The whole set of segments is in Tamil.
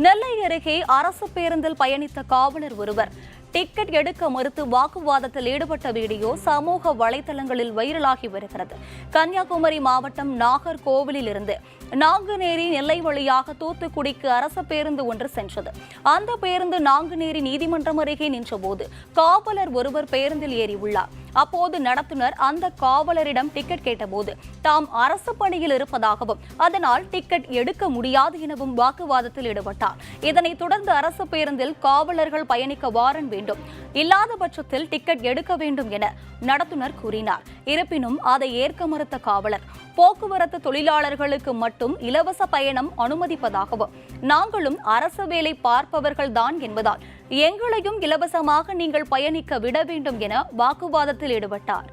நெல்லை அருகே அரசு பேருந்தில் பயணித்த காவலர் ஒருவர் டிக்கெட் எடுக்க மறுத்து வாக்குவாதத்தில் ஈடுபட்ட வீடியோ சமூக வலைதளங்களில் வைரலாகி வருகிறது. கன்னியாகுமரி மாவட்டம் நாகர்கோவிலில் இருந்து நாங்குநேரி நெல்லை வழியாக தூத்துக்குடிக்கு அரசு பேருந்து ஒன்று சென்றது. அந்த பேருந்து நாங்குநேரி நீதிமன்றம் அருகே நின்றபோது காவலர் ஒருவர் பேருந்தில் ஏறியுள்ளார். அப்போது நடத்துனர் அந்த காவலரிடம் டிக்கெட் கேட்டபோது தாம் அரசு பணியில் இருப்பதாகவும் அதனால் டிக்கெட் எடுக்க முடியாது எனவும் வாக்குவாதத்தில் ஈடுபட்டார். இதனைத் தொடர்ந்து அரசு பேருந்தில் காவலர்கள் பயணிக்க வாரண்ட் வேண்டும், இல்லாத பட்சத்தில் டிக்கெட் எடுக்க வேண்டும் என நடத்துனர் கூறினார். இருப்பினும் அதை ஏற்க மறுத்த காவலர் போக்குவரத்து தொழிலாளர்களுக்கு மட்டும் இலவச பயணம் அனுமதிப்பதாகவும் நாங்களும் அரசு வேலை பார்ப்பவர்கள் தான் என்பதால் எங்களையும் இலவசமாக நீங்கள் பயணிக்க விட வேண்டும் என வாக்குவாதத்தில் ஈடுபட்டார்.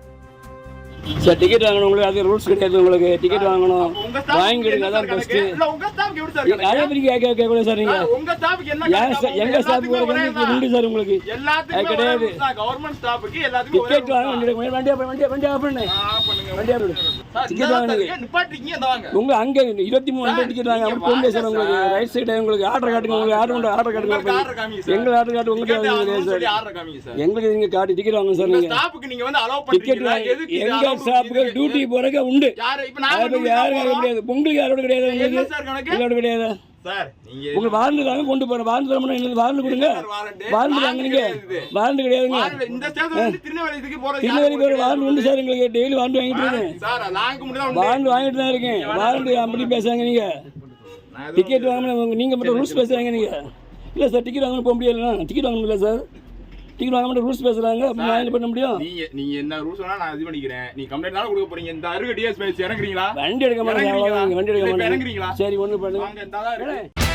சார் டிக்கெட் வாங்கணும், உங்களுக்கு அது ரூல்ஸ் கிடையாது. உங்களுக்கு டிக்கெட் வாங்கணும், வாங்கிடுங்க, அதான் பெஸ்ட். அதே மாதிரி கேட்கக்கூடாது சார். நீங்க எங்க ஸ்டாஃபுக்கு உண்டு சார், உங்களுக்கு கிடையாது. டிக்கெட் வாங்க, வண்டியா பண்ணு, டிக்கெட் வாங்க. உங்க அங்க 23 டிக்கெட் வாங்க, அப்படி போக முடியாது சார். உங்களுக்கு ரைட் சைடு உங்களுக்கு ஆர்டர் காட்டுங்க, உங்களுக்கு ஆர்டர் காட்டுங்க. எங்க ஆர்டர் காட்டு உங்களுக்கு சார். எங்களுக்கு நீங்க காட்டி டிக்கெட் வாங்க சார். நீங்க டிக்கெட் எங்க ஸ்டாஃப்கள் டியூட்டி போறக்க உண்டு. யாரும் கிடையாது, உங்களுக்கு யாரோட கிடையாது, உங்களுக்கு கிடையாது சார். உங்க வாரண்ட் தாங்க கொண்டு போறேன். வாரண்ட் தரணும், என்ன வாரண்ட் கொடுங்க. வாரண்ட் வாங்க, நீங்க வாரண்ட் கிடையாதுங்க. திருநெல்வேலி போற வாரண்ட் உண்டு சார். எங்களுக்கு டெய்லி வாரண்ட் வாங்கிட்டு இருக்கேன், வாரண்ட் வாங்கிட்டு தான் இருக்கேன். வாரண்ட் அப்படி பேசுறாங்க. நீங்க டிக்கெட் வாங்கணும், நீங்க மட்டும் ரூல்ஸ் பேசுறாங்க. நீங்க இல்ல சார், டிக்கெட் வாங்கணும் போக முடியல. டிக்கெட் வாங்கணும் இல்ல சார், டிக்கெட் வாங்க மட்டும் ரூல்ஸ் பேசுறாங்க. அப்ப நான் என்ன பண்ண முடியும்? நீங்க என்ன ரூல்ஸ் வேணா நான் இது பண்ணிக்கிறேன். நீ கம்ப்ளைண்ட் தான கொடுக்க போறீங்க. இந்த அருகே டிஎஸ் பேசி இறங்குறீங்களா? வண்டி எடுக்க மாட்டேங்க, வண்டி எடுக்க மாட்டேங்க. சரி ஒண்ணு பண்ணுங்க.